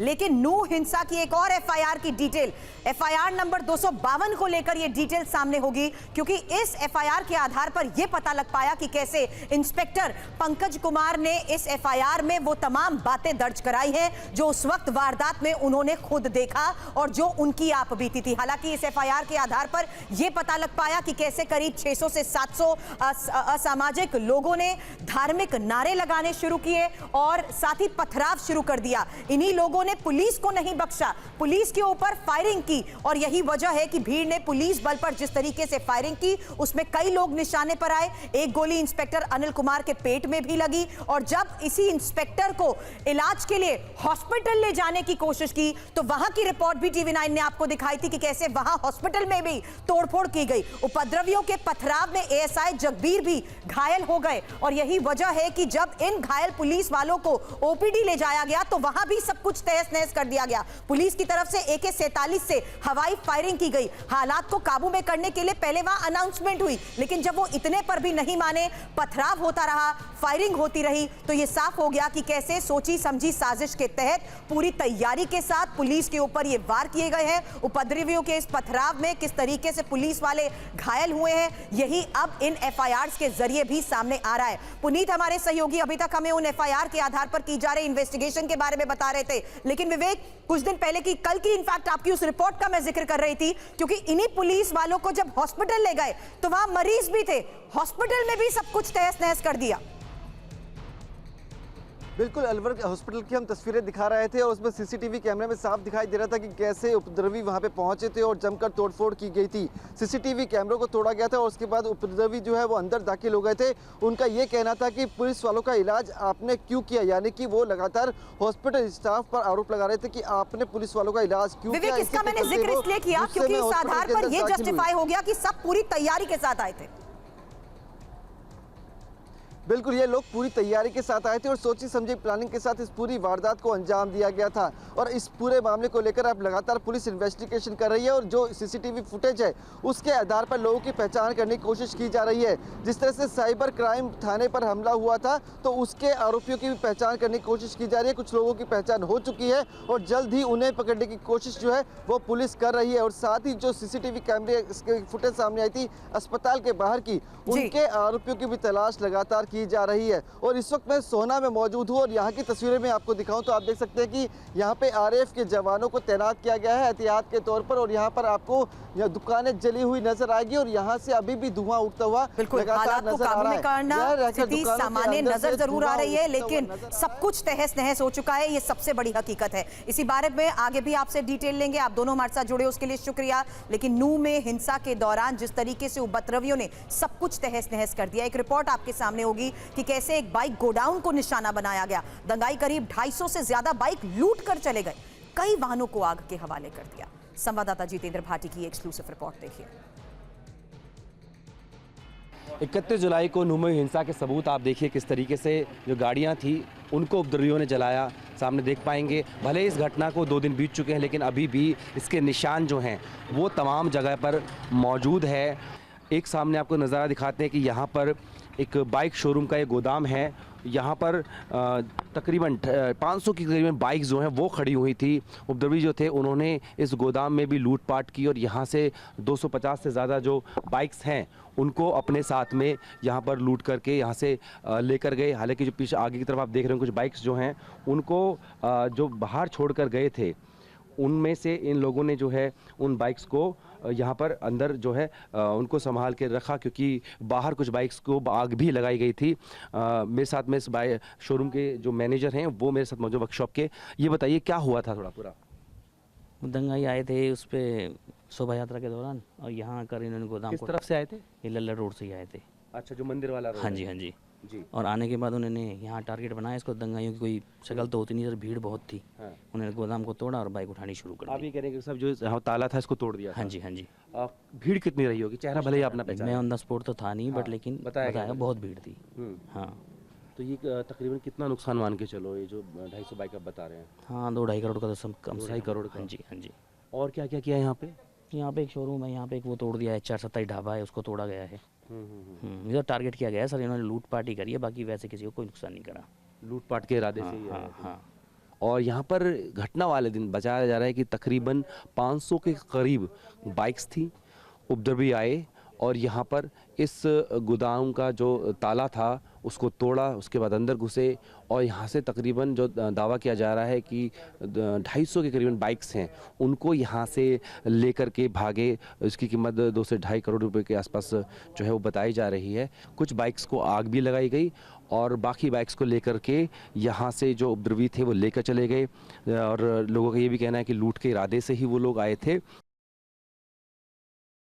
लेकिन नूह हिंसा की एक और एफआईआर की डिटेल, एफआईआर नंबर 252 को लेकर यह डिटेल सामने होगी, क्योंकि इस एफआईआर के आधार पर यह पता लग पाया कि कैसे इंस्पेक्टर पंकज कुमार ने इस एफआईआर में वो तमाम बातें दर्ज कराई हैं जो उस वक्त वारदात में उन्होंने खुद देखा और जो उनकी आप बीती थी। हालांकि इस एफआईआर के आधार पर यह पता लग पाया कि कैसे करीब 600 से 700 असामाजिक लोगों ने धार्मिक नारे लगाने शुरू किए और साथ ही पथराव शुरू कर दिया। इन्हीं लोगों ने पुलिस को नहीं बख्शा, पुलिस के ऊपर फायरिंग की और यही वजह है कि भीड़ ने पुलिस बल पर जिस तरीके से फायरिंग की उसमें कई लोग निशाने पर आए। एक गोली इंस्पेक्टर अनिल कुमार के पेट में भी लगी और जब इसी इंस्पेक्टर को इलाज के लिए हॉस्पिटल ले जाने की कोशिश की तो वहां की रिपोर्ट भी TV9 ने आपको दिखाई थी कि कैसे वहां हॉस्पिटल में भी तोड़फोड़ की गई। उपद्रवियों के पथराव में ASI जगबीर भी घायल हो गए और यही वजह है कि जब इन घायल पुलिस वालों को OPD ले जाया गया तो वहां भी सब कुछ तहस नहस कर दिया गया। पुलिस की तरफ से AK-47 से हवाई फायरिंग की गई। हालात को काबू में करने के लिए पहले वहां अनाउंसमेंट हुई, लेकिन जब वो इतने पर भी नहीं माने, पथराव होता रहा, फायरिंग होती रही, तो ये साफ हो गया कि कैसे सोची समझी साजिश के तहत पूरी तैयारी के साथ पुलिस के ऊपर ये वार किए गए हैं। उपद्रवियों के इस पथराव में किस तरीके से पुलिस वाले घायल हुए हैं, यही अब इन FIRs के जरिए भी सामने आ रहा है। पुनीत हमारे सहयोगी अभी तक हमें उन FIR के आधार पर की जा रही इन्वेस्टिगेशन के बारे में बता रहे थे, लेकिन विवेक, कुछ दिन पहले की कल की इनफैक्ट आपकी उस रिपोर्ट का मैं जिक्र कर रही थी, क्योंकि इन्हीं पुलिस वालों को जब हॉस्पिटल ले गए तो वहां मरीज भी थे, हॉस्पिटल में भी सब कुछ तहस नहस कर दिया। बिल्कुल, अलवर हॉस्पिटल की हम तस्वीरें दिखा रहे थे और उसमें CCTV कैमरे में साफ दिखाई दे रहा था कि कैसे उपद्रवी वहां पे पहुंचे थे और जमकर तोड़फोड़ की गई थी। CCTV कैमरों को तोड़ा गया था और उसके बाद उपद्रवी जो है वो अंदर दाखिल हो गए थे। उनका ये कहना था कि पुलिस वालों का इलाज आपने क्यों किया, यानी कि वो लगातार हॉस्पिटल स्टाफ पर आरोप लगा रहे थे कि आपने पुलिस वालों का इलाज क्यों किया। इसका मैंने जिक्र इसलिए किया क्योंकि इस आधार पर यह जस्टिफाई हो गया कि सब पूरी तैयारी के साथ आए थे। बिल्कुल, ये लोग पूरी तैयारी के साथ आए थे और सोची समझी प्लानिंग के साथ इस पूरी वारदात को अंजाम दिया गया था और इस पूरे मामले को लेकर अब लगातार पुलिस इन्वेस्टिगेशन कर रही है और जो CCTV फुटेज है उसके आधार पर लोगों की पहचान करने की कोशिश की जा रही है। जिस तरह से साइबर क्राइम थाने पर हमला हुआ था तो उसके आरोपियों की भी पहचान करने की कोशिश की जा रही है। कुछ लोगों की पहचान हो चुकी है और जल्द ही उन्हें पकड़ने की कोशिश जो है वो पुलिस कर रही है। और साथ ही जो CCTV कैमरे फुटेज सामने आई थी अस्पताल के बाहर की, उनके आरोपियों की भी तलाश लगातार की जा रही है। और इस वक्त मैं सोहना में मौजूद हूँ और यहाँ की तस्वीरें मैं आपको दिखाऊं तो आप देख सकते हैं कि यहाँ पे RAF के जवानों को तैनात किया गया है एहतियात के तौर पर और यहाँ पर आपको दुकानें जली हुई नजर आएगी और यहाँ से अभी भी धुआं उठता हुआ लगातार नजर आ रहा है। स्थिति सामान्य नजर जरूर आ रही है, लेकिन सब कुछ तहस नहस हो चुका है, ये सबसे बड़ी हकीकत है। इसी बारे में आगे भी आपसे डिटेल लेंगे। आप दोनों हमारे साथ जुड़े उसके लिए शुक्रिया। लेकिन नूह में हिंसा के दौरान जिस तरीके से उपद्रवियों ने सब कुछ तहस नहस कर दिया, एक रिपोर्ट आपके सामने होगी कि कैसे एक बाइक गोडाउन को निशाना बनाया गया। दंगाई करीब 250 से ज्यादा बाइक लूट कर चले गए, कई वाहनों को आग के हवाले कर दिया। संवाददाता जितेंद्र भाटी की एक्सक्लूसिव रिपोर्ट देखिए। 31 जुलाई को नूह में हिंसा के सबूत आप देखिए किस तरीके से जो गाड़ियां थी उनको उपद्रवियों ने जलाया, सामने देख पाएंगे। भले इस घटना को 2 दिन बीत चुके हैं लेकिन अभी भी इसके निशान जो हैं वो तमाम जगह पर मौजूद है। एक सामने आपको नज़ारा दिखाते हैं कि यहाँ पर एक बाइक शोरूम का एक गोदाम है। यहाँ पर तकरीबन 500 की तकरीबन बाइक जो हैं वो खड़ी हुई थी। उपद्रवी जो थे उन्होंने इस गोदाम में भी लूटपाट की और यहाँ से 250 से ज़्यादा जो बाइक्स हैं उनको अपने साथ में यहाँ पर लूट करके यहाँ से लेकर गए। हालांकि जो पीछे आगे की तरफ आप देख रहे हैं कुछ बाइक्स जो हैं उनको जो बाहर छोड़ कर गए थे उनमें से इन लोगों ने जो है उन बाइक्स को यहाँ पर अंदर जो है उनको संभाल के रखा, क्योंकि बाहर कुछ बाइक्स को आग भी लगाई गई थी। मेरे साथ में इस शोरूम के जो मैनेजर हैं वो मेरे साथ मौजूद वर्कशॉप के। ये बताइए क्या हुआ था थोड़ा पूरा? दंगाई आए थे उस पर शोभा यात्रा के दौरान और यहाँ आकर इन्होंने गोदाम किस तरफ से आए थे? ये लल्ला रोड से ही आए थे। अच्छा, जो मंदिर वाला रोड? हाँ जी, हाँ जी जी। और आने के बाद उन्होंने यहाँ टारगेट बनाया इसको। दंगाइयों की कोई शक्ल तो होती नहीं सर, भीड़ बहुत थी। हाँ। उन्होंने गोदाम को तोड़ा और बाइक उठानी शुरू कर दी। आप ये कह रहे हैं कि सब जो ताला था इसको तोड़ दिया? हाँ जी, हाँ जी। भीड़ कितनी रही होगी? चेहरा भले ही आपने पहचाना? मैं ऑन द स्पॉट तो था नहीं, बट लेकिन बताया बहुत भीड़ थी। हाँ। तो ये तकरीबन कितना नुकसान मान के चलो ये जो 250 बाइक आप बता रहे हैं? हाँ, 2-2.5 करोड़ का तो कम से 2.5 करोड़? हाँ जी, हाँ जी। और क्या क्या किया है यहाँ पे? यहाँ पे एक शोरूम है, यहाँ पे एक वो तोड़ दिया है, 427 ढाबा है उसको तोड़ा गया है। इधर टारगेट किया गया है सर, इन्होंने लूट पार्टी करी है, बाकी वैसे किसी को कोई नुकसान नहीं करा। लूटपाट के इरादे से? हाँ, हाँ। और यहाँ पर घटना वाले दिन बताया जा रहा है कि तकरीबन 500 के करीब बाइक्स थी, उपद्रवी आए और यहाँ पर इस गोदाम का जो ताला था उसको तोड़ा, उसके बाद अंदर घुसे और यहाँ से तकरीबन जो दावा किया जा रहा है कि 250 के करीबन बाइक्स हैं, उनको यहाँ से लेकर के भागे। इसकी कीमत 2 से 2.5 करोड़ रुपए के आसपास जो है वो बताई जा रही है। कुछ बाइक्स को आग भी लगाई गई और बाकी बाइक्स को लेकर के यहाँ से जो उपद्रवी थे वो लेकर चले गए और लोगों का ये भी कहना है कि लूट के इरादे से ही वो लोग आए थे।